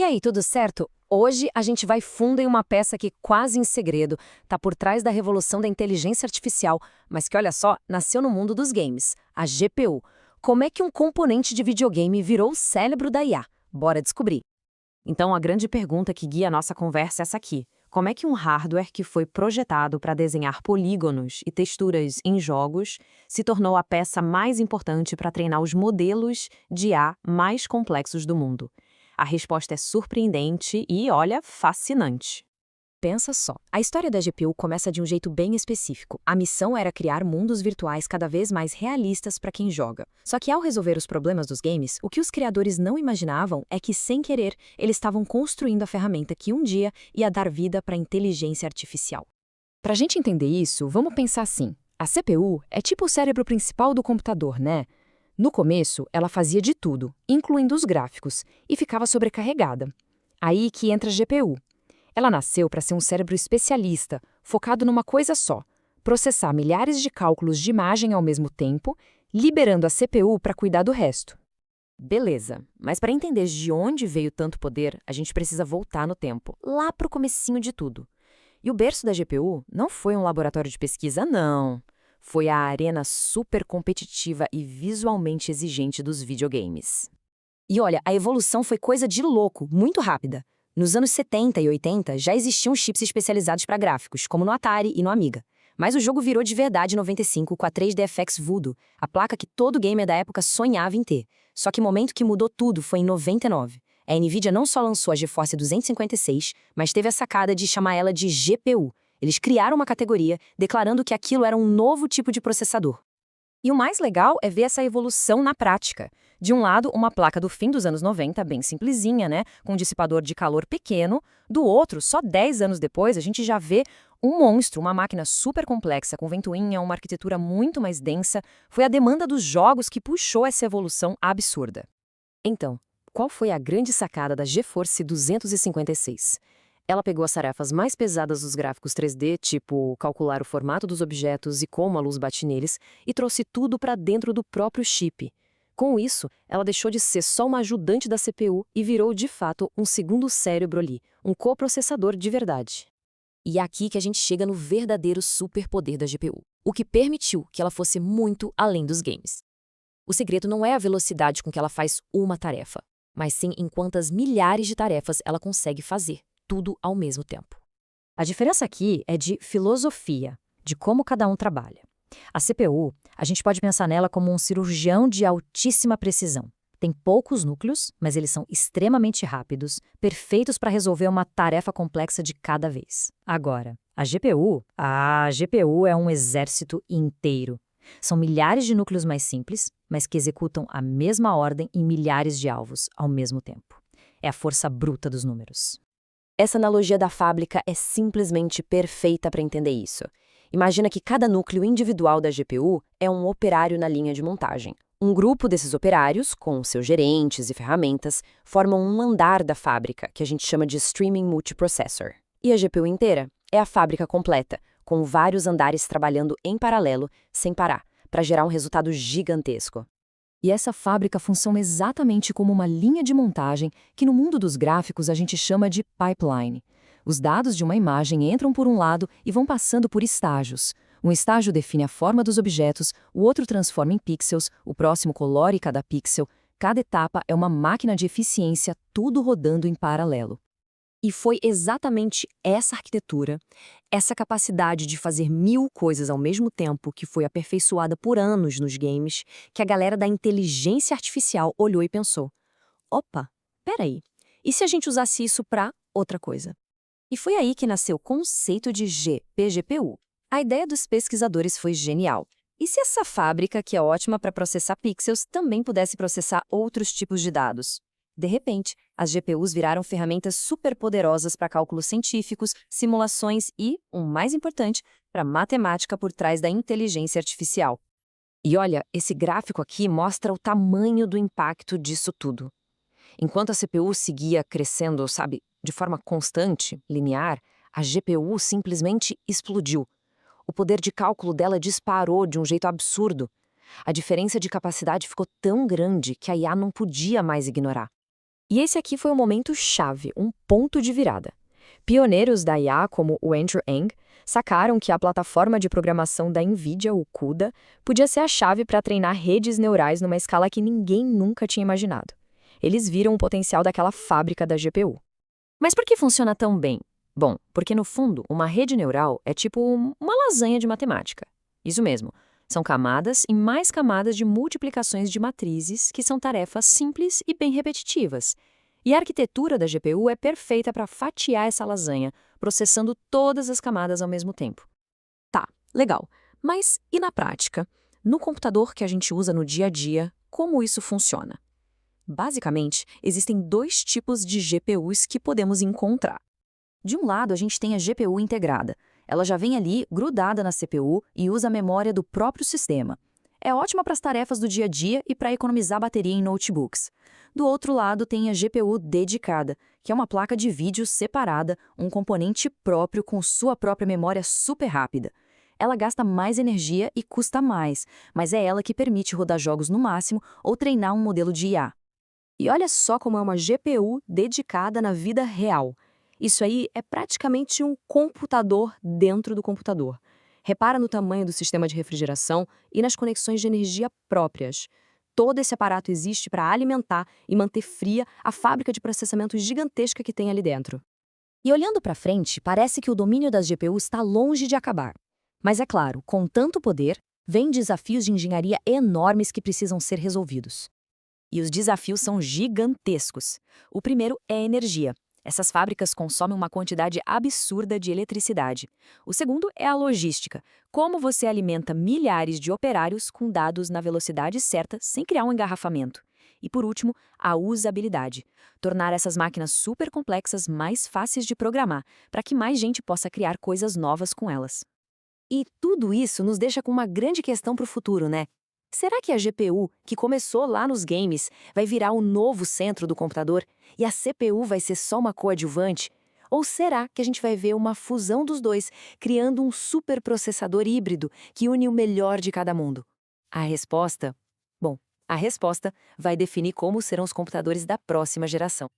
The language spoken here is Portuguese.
E aí, tudo certo? Hoje a gente vai fundo em uma peça que, quase em segredo, tá por trás da revolução da inteligência artificial, mas que, olha só, nasceu no mundo dos games, a GPU. Como é que um componente de videogame virou o cérebro da IA? Bora descobrir. Então, a grande pergunta que guia a nossa conversa é essa aqui. Como é que um hardware que foi projetado para desenhar polígonos e texturas em jogos se tornou a peça mais importante para treinar os modelos de IA mais complexos do mundo? A resposta é surpreendente e, olha, fascinante. Pensa só, a história da GPU começa de um jeito bem específico. A missão era criar mundos virtuais cada vez mais realistas para quem joga. Só que ao resolver os problemas dos games, o que os criadores não imaginavam é que, sem querer, eles estavam construindo a ferramenta que um dia ia dar vida para a inteligência artificial. Para a gente entender isso, vamos pensar assim. A CPU é tipo o cérebro principal do computador, né? No começo, ela fazia de tudo, incluindo os gráficos, e ficava sobrecarregada. Aí que entra a GPU. Ela nasceu para ser um cérebro especialista, focado numa coisa só: processar milhares de cálculos de imagem ao mesmo tempo, liberando a CPU para cuidar do resto. Beleza, mas para entender de onde veio tanto poder, a gente precisa voltar no tempo, lá para o comecinho de tudo. E o berço da GPU não foi um laboratório de pesquisa, não. Foi a arena super competitiva e visualmente exigente dos videogames. E olha, a evolução foi coisa de louco, muito rápida. Nos anos 70 e 80 já existiam chips especializados para gráficos, como no Atari e no Amiga. Mas o jogo virou de verdade em 95 com a 3DFX Voodoo, a placa que todo gamer da época sonhava em ter. Só que o momento que mudou tudo foi em 99. A Nvidia não só lançou a GeForce 256, mas teve a sacada de chamar ela de GPU. Eles criaram uma categoria, declarando que aquilo era um novo tipo de processador. E o mais legal é ver essa evolução na prática. De um lado, uma placa do fim dos anos 90, bem simplesinha, né? Com um dissipador de calor pequeno. Do outro, só 10 anos depois, a gente já vê um monstro, uma máquina super complexa, com ventoinha, uma arquitetura muito mais densa. Foi a demanda dos jogos que puxou essa evolução absurda. Então, qual foi a grande sacada da GeForce 256? Ela pegou as tarefas mais pesadas dos gráficos 3D, tipo calcular o formato dos objetos e como a luz bate neles, e trouxe tudo para dentro do próprio chip. Com isso, ela deixou de ser só uma ajudante da CPU e virou, de fato, um segundo cérebro ali, um coprocessador de verdade. E é aqui que a gente chega no verdadeiro superpoder da GPU, o que permitiu que ela fosse muito além dos games. O segredo não é a velocidade com que ela faz uma tarefa, mas sim em quantas milhares de tarefas ela consegue fazer, tudo ao mesmo tempo. A diferença aqui é de filosofia, de como cada um trabalha. A CPU, a gente pode pensar nela como um cirurgião de altíssima precisão. Tem poucos núcleos, mas eles são extremamente rápidos, perfeitos para resolver uma tarefa complexa de cada vez. Agora, a GPU é um exército inteiro. São milhares de núcleos mais simples, mas que executam a mesma ordem em milhares de alvos ao mesmo tempo. É a força bruta dos números. Essa analogia da fábrica é simplesmente perfeita para entender isso. Imagina que cada núcleo individual da GPU é um operário na linha de montagem. Um grupo desses operários, com seus gerentes e ferramentas, formam um andar da fábrica, que a gente chama de Streaming Multiprocessor. E a GPU inteira é a fábrica completa, com vários andares trabalhando em paralelo, sem parar, para gerar um resultado gigantesco. E essa fábrica funciona exatamente como uma linha de montagem que no mundo dos gráficos a gente chama de pipeline. Os dados de uma imagem entram por um lado e vão passando por estágios. Um estágio define a forma dos objetos, o outro transforma em pixels, o próximo colore cada pixel. Cada etapa é uma máquina de eficiência, tudo rodando em paralelo. E foi exatamente essa arquitetura, essa capacidade de fazer 1000 coisas ao mesmo tempo que foi aperfeiçoada por anos nos games, que a galera da inteligência artificial olhou e pensou: opa, peraí, e se a gente usasse isso para outra coisa? E foi aí que nasceu o conceito de GPGPU. A ideia dos pesquisadores foi genial. E se essa fábrica, que é ótima para processar pixels, também pudesse processar outros tipos de dados? De repente, as GPUs viraram ferramentas superpoderosas para cálculos científicos, simulações e, o mais importante, para matemática por trás da inteligência artificial. E olha, esse gráfico aqui mostra o tamanho do impacto disso tudo. Enquanto a CPU seguia crescendo, sabe, de forma constante, linear, a GPU simplesmente explodiu. O poder de cálculo dela disparou de um jeito absurdo. A diferença de capacidade ficou tão grande que a IA não podia mais ignorar. E esse aqui foi um momento chave, um ponto de virada. Pioneiros da IA, como o Andrew Ng, sacaram que a plataforma de programação da NVIDIA, o CUDA, podia ser a chave para treinar redes neurais numa escala que ninguém nunca tinha imaginado. Eles viram o potencial daquela fábrica da GPU. Mas por que funciona tão bem? Bom, porque no fundo, uma rede neural é tipo uma lasanha de matemática. Isso mesmo, são camadas e mais camadas de multiplicações de matrizes, que são tarefas simples e bem repetitivas. E a arquitetura da GPU é perfeita para fatiar essa lasanha, processando todas as camadas ao mesmo tempo. Tá, legal. Mas e na prática? No computador que a gente usa no dia a dia, como isso funciona? Basicamente, existem dois tipos de GPUs que podemos encontrar. De um lado, a gente tem a GPU integrada. Ela já vem ali grudada na CPU e usa a memória do próprio sistema. É ótima para as tarefas do dia a dia e para economizar bateria em notebooks. Do outro lado, tem a GPU dedicada, que é uma placa de vídeo separada, um componente próprio com sua própria memória super rápida. Ela gasta mais energia e custa mais, mas é ela que permite rodar jogos no máximo ou treinar um modelo de IA. E olha só como é uma GPU dedicada na vida real. Isso aí é praticamente um computador dentro do computador. Repara no tamanho do sistema de refrigeração e nas conexões de energia próprias. Todo esse aparato existe para alimentar e manter fria a fábrica de processamento gigantesca que tem ali dentro. E olhando para frente, parece que o domínio das GPUs está longe de acabar. Mas é claro, com tanto poder, vêm desafios de engenharia enormes que precisam ser resolvidos. E os desafios são gigantescos. O primeiro é a energia. Essas fábricas consomem uma quantidade absurda de eletricidade. O segundo é a logística. Como você alimenta milhares de operários com dados na velocidade certa sem criar um engarrafamento. E por último, a usabilidade. Tornar essas máquinas super complexas mais fáceis de programar, para que mais gente possa criar coisas novas com elas. E tudo isso nos deixa com uma grande questão para o futuro, né? Será que a GPU, que começou lá nos games, vai virar o novo centro do computador e a CPU vai ser só uma coadjuvante? Ou será que a gente vai ver uma fusão dos dois, criando um superprocessador híbrido que une o melhor de cada mundo? A resposta? Bom, a resposta vai definir como serão os computadores da próxima geração.